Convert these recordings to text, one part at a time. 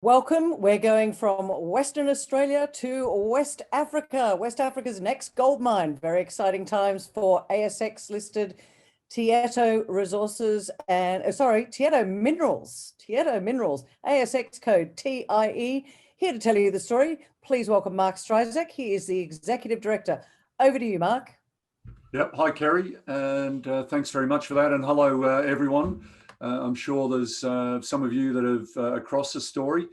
Welcome. We're going from Western Australia to West Africa. West Africa's next gold mine. Very exciting times for ASX listed Tietto Resources and Tietto Minerals. Tietto Minerals, ASX code TIE. Here to tell you the story, please welcome Mark Stryzak. He is the Executive Director. Over to you, Mark. Yep. Hi, Kerry, and thanks very much for that. And hello, everyone. I'm sure there's some of you that have across the story,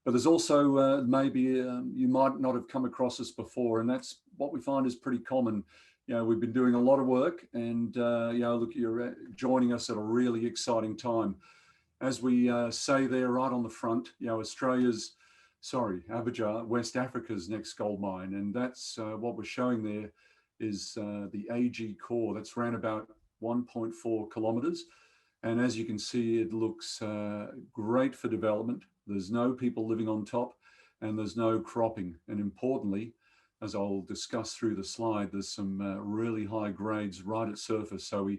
but there's also maybe you might not have come across us before, and that's what we find is pretty common. We've been doing a lot of work, and look, you're joining us at a really exciting time. As we say there right on the front, Abujar, West Africa's next gold mine, and that's what we're showing there is the AG core. That's around about 1.4 kilometers. And as you can see, it looks great for development. There's no people living on top and there's no cropping. And importantly, as I'll discuss through the slide, there's some really high grades right at surface. So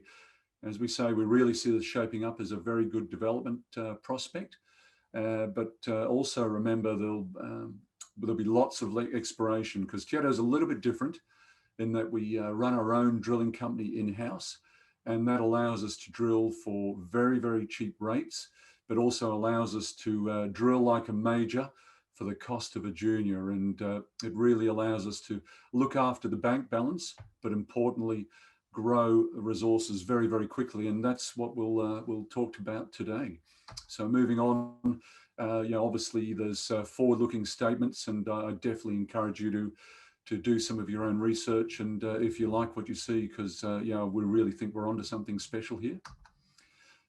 as we say, we really see this shaping up as a very good development prospect. But also remember there'll be lots of exploration because Tietto is a little bit different in that we run our own drilling company in-house. And that allows us to drill for very, very cheap rates, but also allows us to drill like a major for the cost of a junior. And it really allows us to look after the bank balance, but importantly, grow resources very, very quickly. And that's what we'll talk about today. So moving on, obviously there's forward-looking statements, and I definitely encourage you to do some of your own research, and if you like what you see, because we really think we're onto something special here.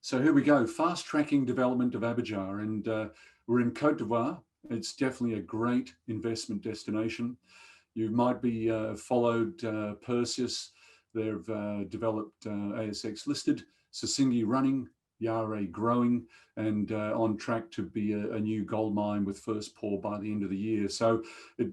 So here we go, fast-tracking development of Abujar, and we're in Cote d'Ivoire. It's definitely a great investment destination. You might be followed Perseus. They've developed ASX listed, Sissingué running, Yare growing, and on track to be a new gold mine with first pour by the end of the year. So it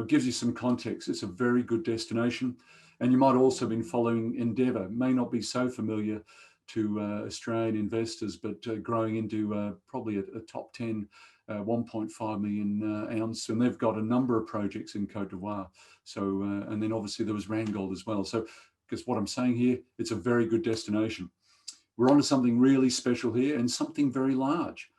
gives you some context. It's a very good destination. And you might also have been following Endeavour. May not be so familiar to Australian investors, but growing into probably a top 10, 1.5 million ounce. And they've got a number of projects in Cote d'Ivoire. So, and then obviously there was Randgold as well. So, because what I'm saying here, it's a very good destination. We're onto something really special here and something very large,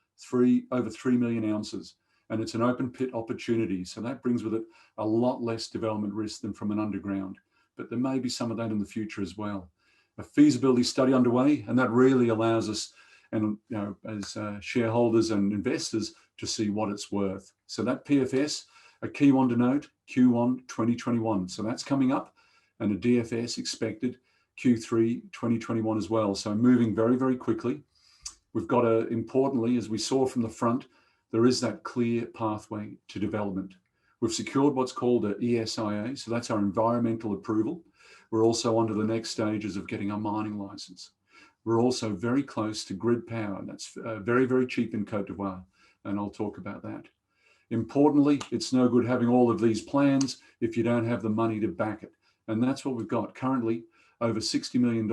over 3 million ounces. And it's an open pit opportunity. So that brings with it a lot less development risk than from an underground, but there may be some of that in the future as well. A feasibility study underway, and that really allows us, and as shareholders and investors, to see what it's worth. So that PFS, a key one to note, Q1 2021. So that's coming up, and a DFS expected Q3 2021 as well. So moving very, very quickly. We've got importantly, as we saw from the front, there is that clear pathway to development. We've secured what's called an ESIA, so that's our environmental approval. We're also onto the next stages of getting our mining license. We're also very close to grid power. That's very, very cheap in Cote d'Ivoire, and I'll talk about that. Importantly, it's no good having all of these plans if you don't have the money to back it. And that's what we've got currently, over $60 million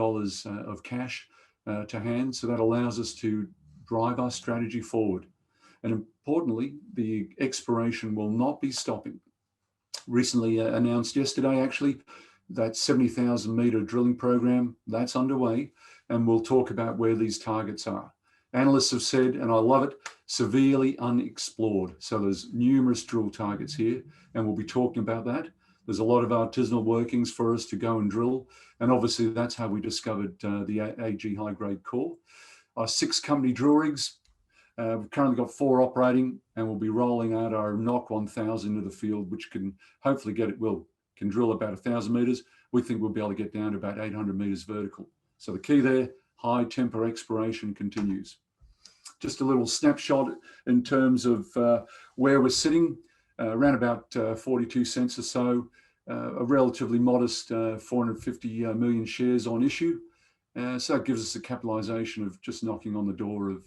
of cash to hand. So that allows us to drive our strategy forward. And importantly, the exploration will not be stopping. Recently announced yesterday, actually, that 70,000 meter drilling program, that's underway. And we'll talk about where these targets are. Analysts have said, and I love it, severely unexplored. So there's numerous drill targets here, and we'll be talking about that. There's a lot of artisanal workings for us to go and drill. And obviously that's how we discovered the AG high-grade core. Our 6 company drill rigs, we've currently got 4 operating, and we'll be rolling out our NOC 1000 into the field, which can hopefully can drill about 1,000 meters. We think we'll be able to get down to about 800 meters vertical. So the key there, high tempo exploration continues. Just a little snapshot in terms of where we're sitting, around about 42 cents or so, a relatively modest 450 million shares on issue. So that gives us a capitalization of just knocking on the door of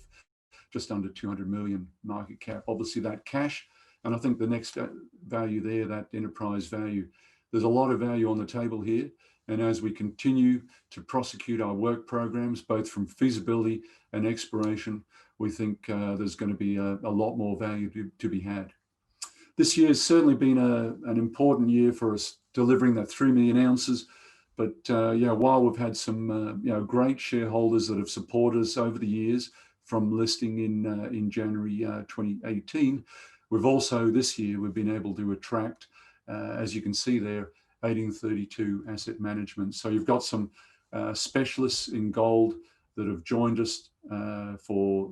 just under 200 million market cap. Obviously that cash, and I think the next value there, that enterprise value, there's a lot of value on the table here. And as we continue to prosecute our work programs, both from feasibility and exploration, we think there's going to be a lot more value to be had. This year has certainly been an important year for us, delivering that 3 million ounces. But yeah, while we've had some great shareholders that have supported us over the years from listing in January 2018, we've also this year we've been able to attract, as you can see there, 1832 Asset Management. So you've got some specialists in gold that have joined us for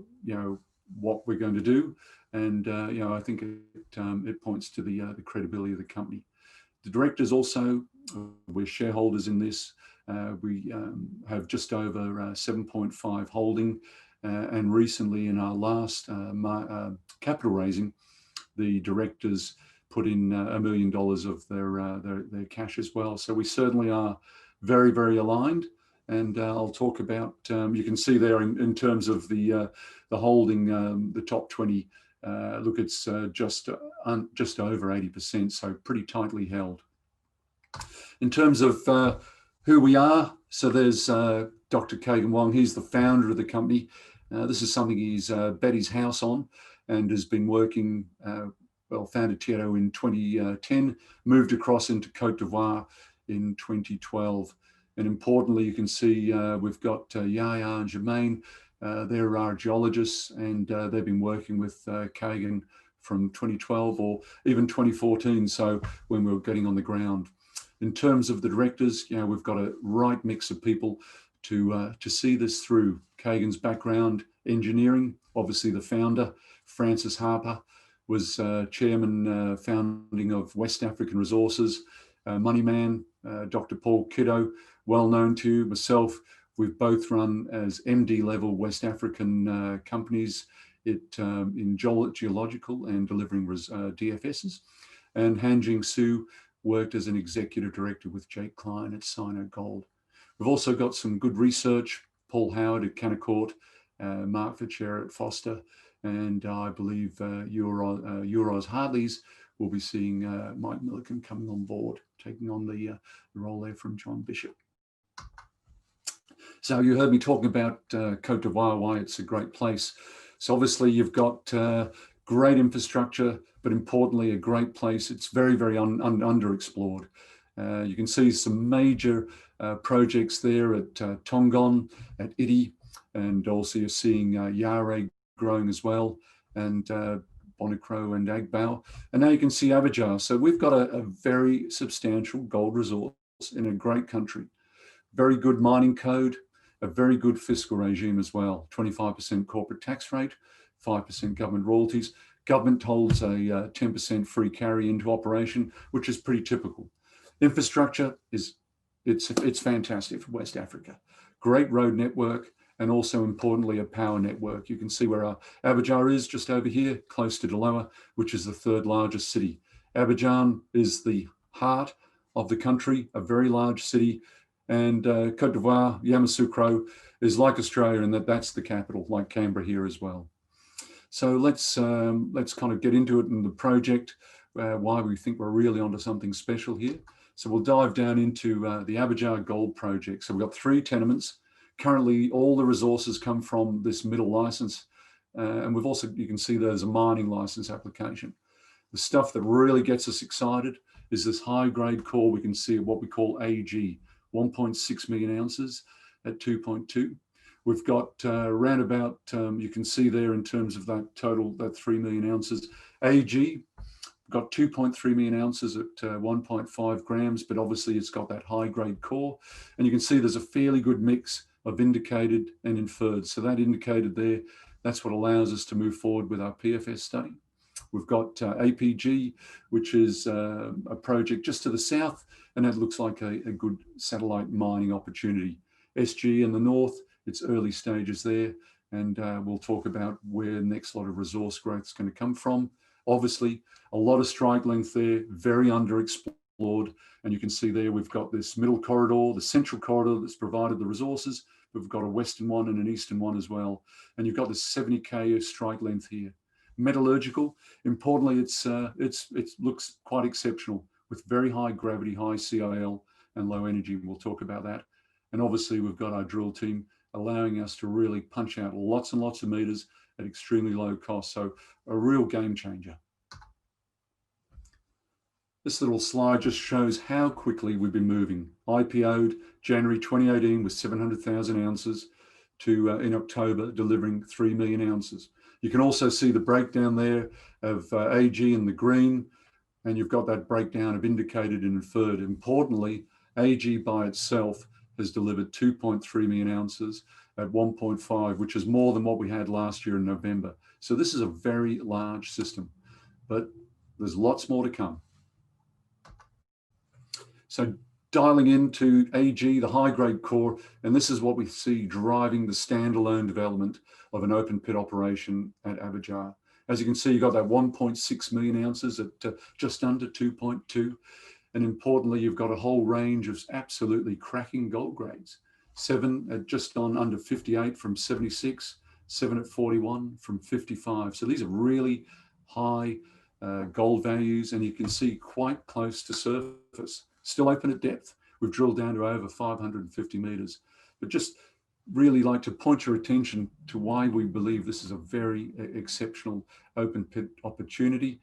what we're going to do, and I think it points to the credibility of the company. The directors also, we're shareholders in this. We have just over 7.5 holding, and recently in our last capital raising, the directors put in $1 million of their cash as well. So we certainly are very, very aligned. And I'll talk about, you can see there in terms of the holding, the top 20, look, it's just over 80%, so pretty tightly held. In terms of who we are, so there's Dr. Kagan Wong. He's the founder of the company. This is something he's bet his house on and has been working, founded Tietto in 2010, moved across into Cote d'Ivoire in 2012. And importantly, you can see we've got Yaya and Jermaine. They're our geologists, and they've been working with Kagan from 2012 or even 2014, so when we were getting on the ground. In terms of the directors, we've got a right mix of people to see this through. Kagan's background, engineering, obviously the founder, Francis Harper, was chairman founding of West African Resources. Money man, Dr. Paul Kiddo, well known to you, myself. We've both run as MD level West African companies in geological and delivering DFSs. And Hanjing Su worked as an executive director with Jake Klein at Sino Gold. We've also got some good research, Paul Howard at Canaccord, Mark Fitzgerald at Foster, and I believe Euros Hartley's will be seeing Mike Milliken coming on board, taking on the role there from John Bishop. So you heard me talking about Cote d'Ivoire, why it's a great place. So obviously you've got great infrastructure, but importantly, a great place. It's very, very underexplored. You can see some major projects there at Tongon, at Ity, and also you're seeing Yare growing as well, and Bonikro and Agbao. And now you can see Abujar. So we've got a very substantial gold resource in a great country. Very good mining code, a very good fiscal regime as well. 25% corporate tax rate, 5% government royalties. Government holds a 10% free carry into operation, which is pretty typical. Infrastructure it's fantastic for West Africa. Great road network, and also importantly, a power network. You can see where our Abujar is just over here, close to Daloa, which is the third largest city. Abidjan is the heart of the country, a very large city. And Cote d'Ivoire, Yamoussoukro, is like Australia in that that's the capital, like Canberra here as well. So let's kind of get into it in the project, why we think we're really onto something special here. So we'll dive down into the Abujar Gold Project. So we've got 3 tenements. Currently, all the resources come from this middle license. And we've also, you can see there's a mining license application. The stuff that really gets us excited is this high-grade core. We can see what we call AG, 1.6 million ounces at 2.2. We've got around about, you can see there in terms of that total, that 3 million ounces. AG, we've got 2.3 million ounces at 1.5 grams, but obviously it's got that high-grade core. And you can see there's a fairly good mix of indicated and inferred. So that indicated there, that's what allows us to move forward with our PFS study. We've got APG, which is a project just to the south, and that looks like a good satellite mining opportunity. SG in the north, it's early stages there, and we'll talk about where the next lot of resource growth is going to come from. Obviously, a lot of strike length there, very underexplored, and you can see there we've got this middle corridor, the central corridor that's provided the resources. We've got a western one and an eastern one as well, and you've got this 70K strike length here. Metallurgical, importantly, it looks quite exceptional with very high gravity, high CIL, and low energy. We'll talk about that. And obviously, we've got our drill team allowing us to really punch out lots and lots of meters at extremely low cost. So a real game changer. This little slide just shows how quickly we've been moving. IPO'd January 2018 with 700,000 ounces to in October delivering 3 million ounces. You can also see the breakdown there of AG in the green, and you've got that breakdown of indicated and inferred. Importantly, AG by itself has delivered 2.3 million ounces at 1.5, which is more than what we had last year in November. So this is a very large system, but there's lots more to come. So dialing into AG, the high-grade core, and this is what we see driving the standalone development of an open pit operation at Abujar. As you can see, you've got that 1.6 million ounces at just under 2.2. And importantly, you've got a whole range of absolutely cracking gold grades. 7 at just on under 58 from 76, 7 at 41 from 55. So these are really high gold values, and you can see quite close to surface. Still open at depth. We've drilled down to over 550 meters, but just really like to point your attention to why we believe this is a very exceptional open pit opportunity.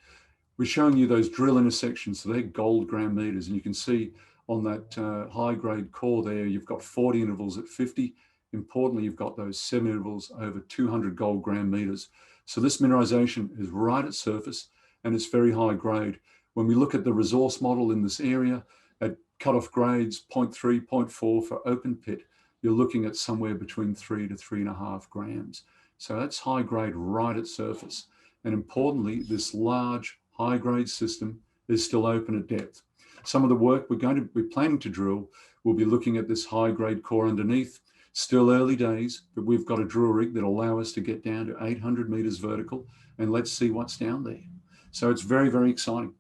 We're showing you those drill intersections, so they're gold gram meters, and you can see on that high grade core there, you've got 40 intervals at 50. Importantly, you've got those 7 intervals over 200 gold gram meters. So this mineralization is right at surface, and it's very high grade. When we look at the resource model in this area, at cutoff grades 0.3, 0.4 for open pit, you're looking at somewhere between 3 to 3.5 grams. So that's high grade right at surface. And importantly, this large high grade system is still open at depth. Some of the work we're planning to drill will be looking at this high grade core underneath. Still early days, but we've got a drill rig that allow us to get down to 800 meters vertical, and let's see what's down there. So it's very, very exciting.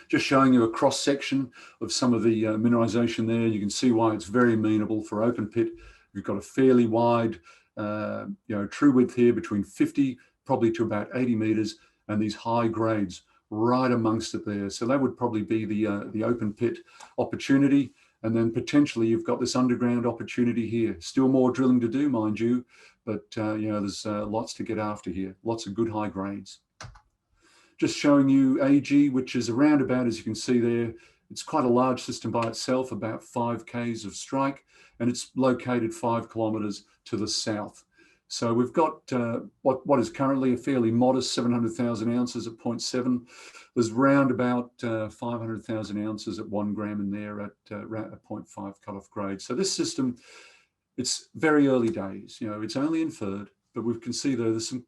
Just showing you a cross section of some of the mineralization there. You can see why it's very amenable for open pit. We've got a fairly wide, true width here between 50, probably to about 80 meters, and these high grades right amongst it there. So that would probably be the open pit opportunity. And then potentially you've got this underground opportunity here. Still more drilling to do, mind you, but there's lots to get after here. Lots of good high grades. Just showing you AG, which is around about, as you can see there, it's quite a large system by itself, about 5 Ks of strike, and it's located 5 kilometers to the south. So we've got what is currently a fairly modest 700,000 ounces at 0.7. There's round about 500,000 ounces at 1 gram in there at around a 0.5 cutoff grade. So this system, it's very early days. It's only inferred, but we can see there's some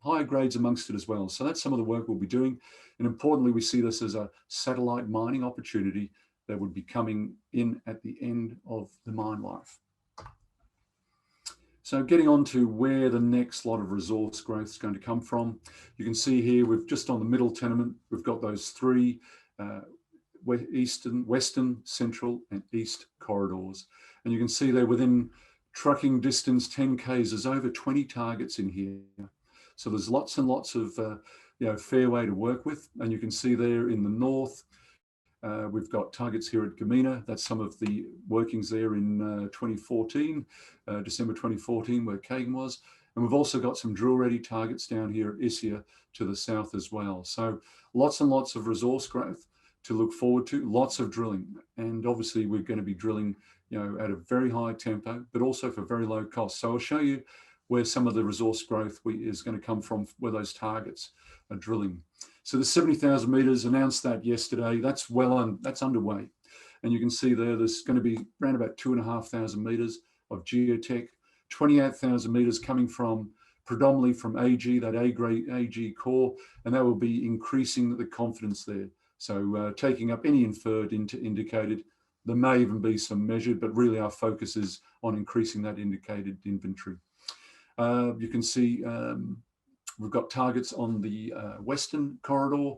higher grades amongst it as well. So that's some of the work we'll be doing. And importantly, we see this as a satellite mining opportunity that would be coming in at the end of the mine life. So getting on to where the next lot of resource growth is going to come from. You can see here, we've just on the middle tenement, we've got those 3 western, central, and east corridors. And you can see there within trucking distance, 10 Ks, there's over 20 targets in here. So there's lots and lots of fairway to work with. And you can see there in the north, we've got targets here at Gamina. That's some of the workings there in 2014, December 2014, where Kagan was. And we've also got some drill-ready targets down here at Isia to the south as well. So lots and lots of resource growth to look forward to, lots of drilling. And obviously we're going to be drilling at a very high tempo, but also for very low cost. So I'll show you where some of the resource growth is going to come from, where those targets are drilling. So the 70,000 meters, announced that yesterday. That's that's underway. And you can see there's going to be around about 2,500 meters of geotech, 28,000 meters coming from predominantly from AG, that A-grade AG core, and that will be increasing the confidence there. So taking up any inferred into indicated. There may even be some measured, but really our focus is on increasing that indicated inventory. You can see we've got targets on the western corridor,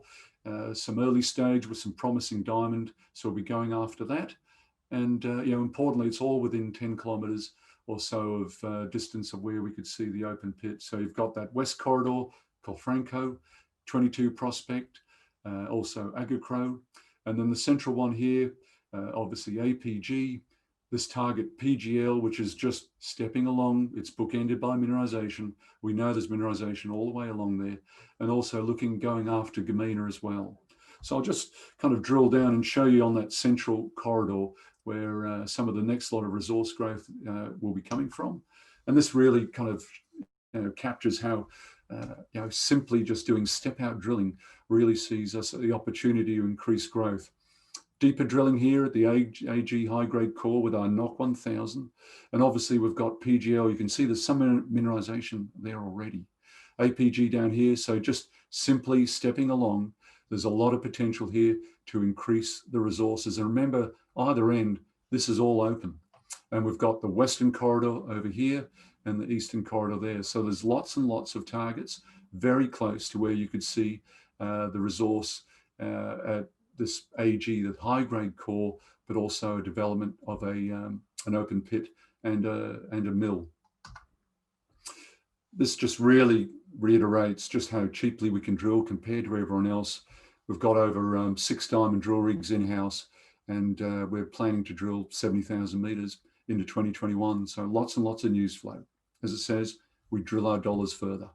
some early stage with some promising diamond, so we'll be going after that. And importantly, it's all within 10 kilometers or so of distance of where we could see the open pit. So you've got that west corridor, Colfranco, 22 prospect, also Agacro, and then the central one here, obviously APG, this target PGL, which is just stepping along. It's bookended by mineralization. We know there's mineralization all the way along there, and also going after Gamina as well. So I'll just kind of drill down and show you on that central corridor where some of the next lot of resource growth will be coming from. And this really kind of captures how simply just doing step out drilling really sees us the opportunity to increase growth. Deeper drilling here at the AG high-grade core with our NOC 1000. And obviously we've got PGL. You can see there's some mineralization there already. APG down here. So just simply stepping along, there's a lot of potential here to increase the resources. And remember, either end, this is all open. And we've got the western corridor over here and the eastern corridor there. So there's lots and lots of targets very close to where you could see the resource at this AG, the high-grade core, but also a development of an open pit and a mill. This just really reiterates just how cheaply we can drill compared to everyone else. We've got over 6 diamond drill rigs in-house, and we're planning to drill 70,000 meters into 2021. So lots and lots of news flow. As it says, we drill our dollars further.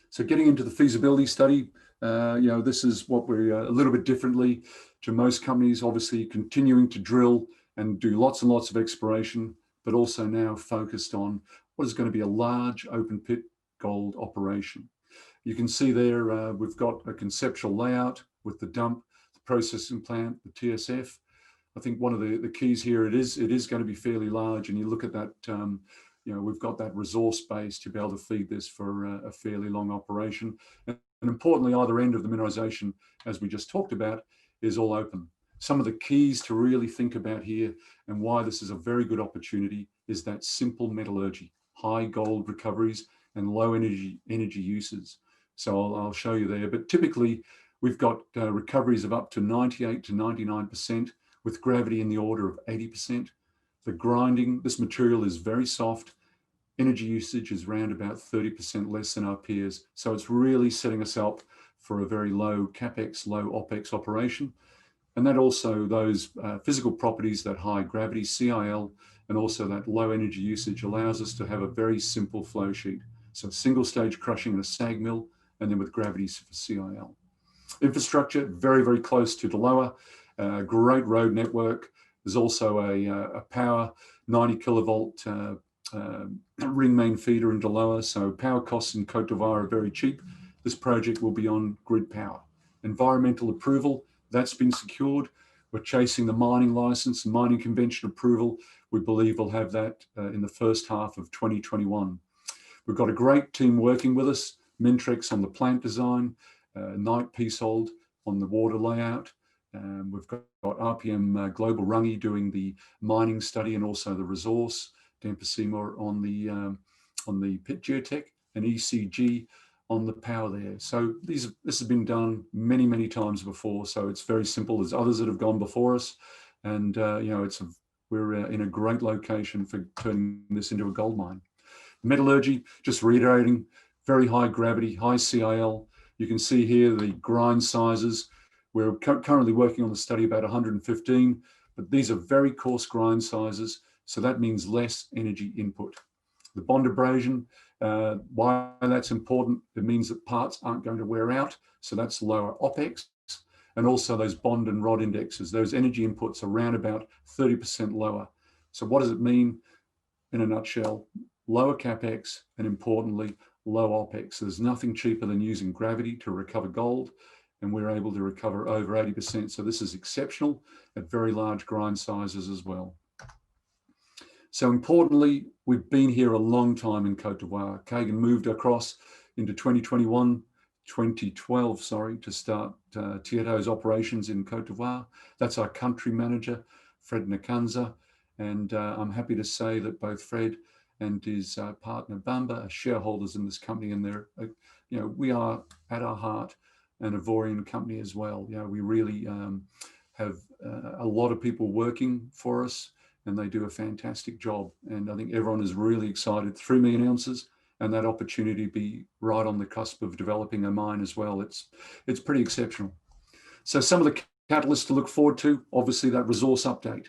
So getting into the feasibility study, this is what we're a little bit differently to most companies, obviously continuing to drill and do lots and lots of exploration, but also now focused on what is going to be a large open pit gold operation. You can see there, we've got a conceptual layout with the dump, the processing plant, the TSF. I think one of the keys here, it is going to be fairly large, and you look at that, we've got that resource base to be able to feed this for a fairly long operation. And importantly, either end of the mineralization, as we just talked about, is all open. Some of the keys to really think about here and why this is a very good opportunity is that simple metallurgy, high gold recoveries and low energy uses. So I'll show you there, but typically we've got recoveries of up to 98 to 99% with gravity in the order of 80%. The grinding, this material is very soft. Energy usage is around about 30% less than our peers. So it's really setting us up for a very low CapEx, low OpEx operation. And that also, those physical properties, that high gravity CIL, and also that low energy usage allows us to have a very simple flow sheet. So single stage crushing in a SAG mill, and then with gravity for CIL. Infrastructure, very, very close to Deloa, great road network. There's also a power 90 kilovolt ring main feeder in Deloa, so power costs in Cote d'Ivoire are very cheap. This project will be on grid power. Environmental approval, that's been secured. We're chasing the mining license, mining convention approval. We believe we'll have that in the first half of 2021. We've got a great team working with us, Mintrex on the plant design, Knight Peacehold on the water layout. We've got RPM Global Rungi doing the mining study and also the resource. Dempseymoor on the pit geotech, and ECG on the power there. So this has been done many, many times before. So it's very simple. There's others that have gone before us, and we're in a great location for turning this into a gold mine. Metallurgy, just reiterating, very high gravity, high CIL. You can see here the grind sizes. We're currently working on the study about 115, but these are very coarse grind sizes. So that means less energy input. The bond abrasion, why that's important, it means that parts aren't going to wear out. So that's lower OpEx. And also those bond and rod indexes, those energy inputs are around about 30% lower. So what does it mean in a nutshell? Lower CapEx and importantly, low OpEx. There's nothing cheaper than using gravity to recover gold, and we're able to recover over 80%. So this is exceptional at very large grind sizes as well. So importantly, we've been here a long time in Cote d'Ivoire. Kagan moved across into 2012, to start Tietto's operations in Cote d'Ivoire. That's our country manager, Fred Nakanza. And I'm happy to say that both Fred and his partner Bamba are shareholders in this company, and they're, we are at our heart an Ivorian company as well. We really have a lot of people working for us, and they do a fantastic job. And I think everyone is really excited. 3 million ounces, and that opportunity to be right on the cusp of developing a mine as well. It's pretty exceptional. So some of the catalysts to look forward to, obviously that resource update.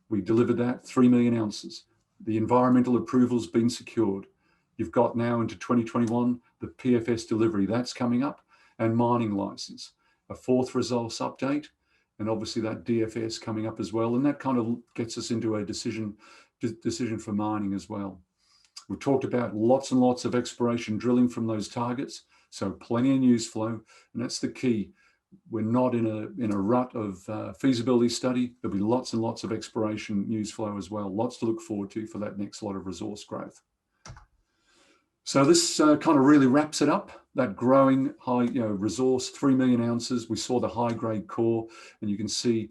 We delivered that, 3 million ounces. The environmental approval's been secured. You've got now into 2021, the PFS delivery, that's coming up, and mining license. A fourth resource update, and obviously that DFS coming up as well. And that kind of gets us into a decision for mining as well. We've talked about lots and lots of exploration drilling from those targets. So plenty of news flow, and that's the key. We're not in a rut of feasibility study. There'll be lots and lots of exploration news flow as well. Lots to look forward to for that next lot of resource growth. So this kind of really wraps it up. That growing high, resource, 3 million ounces. We saw the high grade core, and you can see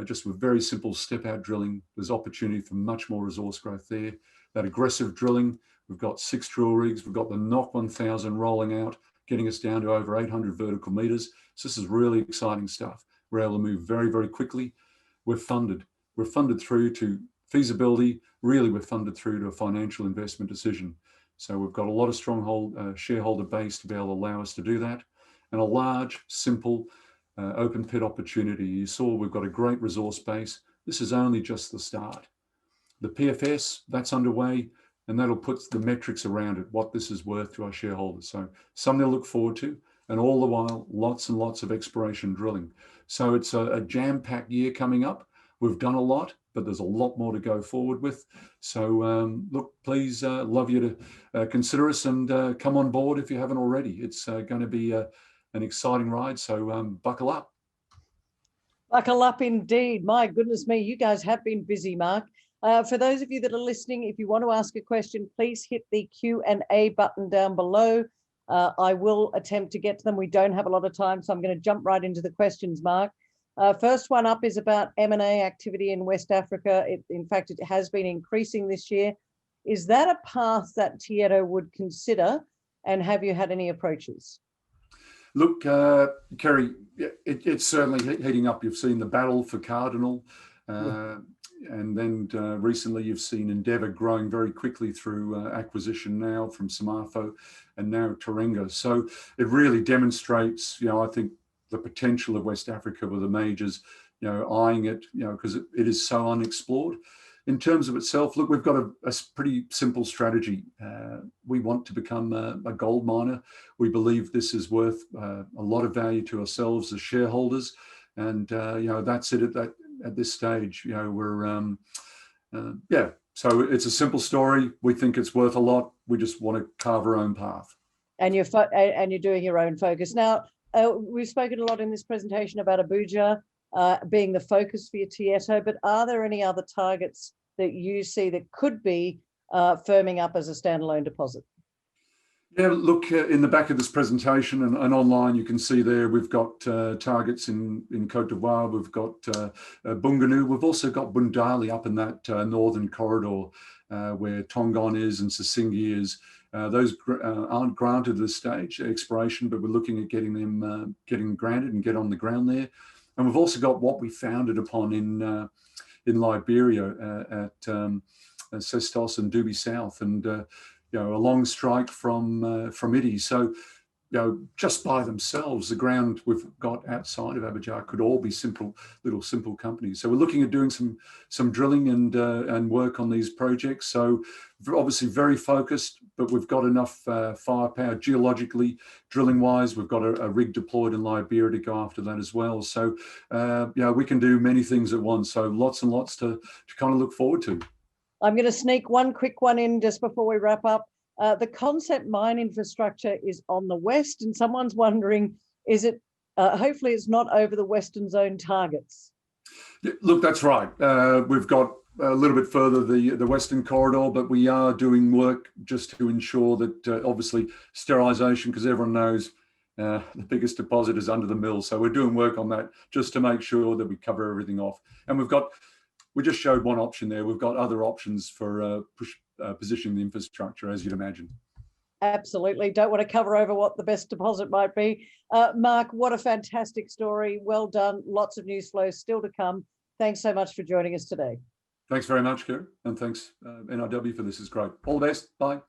just with very simple step out drilling, there's opportunity for much more resource growth there. That aggressive drilling, we've got 6 drill rigs. We've got the NOC 1000 rolling out, getting us down to over 800 vertical meters. So this is really exciting stuff. We're able to move very, very quickly. We're funded. We're funded through to feasibility. Really, we're funded through to a financial investment decision. So we've got a lot of strong shareholder base to be able to allow us to do that. And a large, simple, open pit opportunity. You saw we've got a great resource base. This is only just the start. The PFS, that's underway, and that'll put the metrics around it, what this is worth to our shareholders. So something to look forward to. And all the while, lots and lots of exploration drilling. So it's a jam-packed year coming up. We've done a lot, but there's a lot more to go forward with. So look, please, love you to consider us and come on board if you haven't already. It's going to be an exciting ride, so buckle up. Buckle up indeed. My goodness me, you guys have been busy, Mark. For those of you that are listening, if you want to ask a question, please hit the Q&A button down below. I will attempt to get to them. We don't have a lot of time, so I'm going to jump right into the questions, Mark. First one up is about M&A activity in West Africa. In fact, it has been increasing this year. Is that a path that Tietto would consider, and have you had any approaches? Look, Kerry, it's certainly heating up. You've seen the battle for Cardinal. And then recently you've seen Endeavour growing very quickly through acquisition now from Samafo and now Terenga. So it really demonstrates, I think the potential of West Africa with the majors, eyeing it, because it is so unexplored. In terms of itself, look, we've got a pretty simple strategy. We want to become a gold miner. We believe this is worth a lot of value to ourselves as shareholders. And, that's it at this stage. We're, so it's a simple story. We think it's worth a lot. We just want to carve our own path. And you're doing your own focus. Now, we've spoken a lot in this presentation about Abujar being the focus for your Tietto, but are there any other targets that you see that could be firming up as a standalone deposit? Yeah, look, in the back of this presentation and online, you can see there we've got targets in Cote d'Ivoire, we've got Bunganu, we've also got Bundali up in that northern corridor where Tongon is and Sissingi is. Those aren't granted at this stage, exploration, but we're looking at getting them granted and get on the ground there. And we've also got what we founded upon in Liberia at Sestos and Duby South, and a long strike from Ity. So, just by themselves, the ground we've got outside of Abujar could all be simple companies. So we're looking at doing some drilling and work on these projects. So obviously very focused, but we've got enough firepower geologically, drilling wise. We've got a rig deployed in Liberia to go after that as well. So we can do many things at once. So lots and lots to kind of look forward to. I'm going to sneak one quick one in just before we wrap up. The concept mine infrastructure is on the west, and someone's wondering, is it, hopefully it's not over the Western Zone targets? Yeah, look, that's right. We've got a little bit further the Western corridor, but we are doing work just to ensure that obviously sterilisation, because everyone knows the biggest deposit is under the mill. So we're doing work on that just to make sure that we cover everything off. And we just showed one option there. We've got other options for positioning the infrastructure, as you'd imagine. Absolutely. Don't want to cover over what the best deposit might be. Mark, what a fantastic story. Well done. Lots of news flow still to come. Thanks so much for joining us today. Thanks very much, Kerry. And thanks, NRW, for this. Is great. All the best. Bye.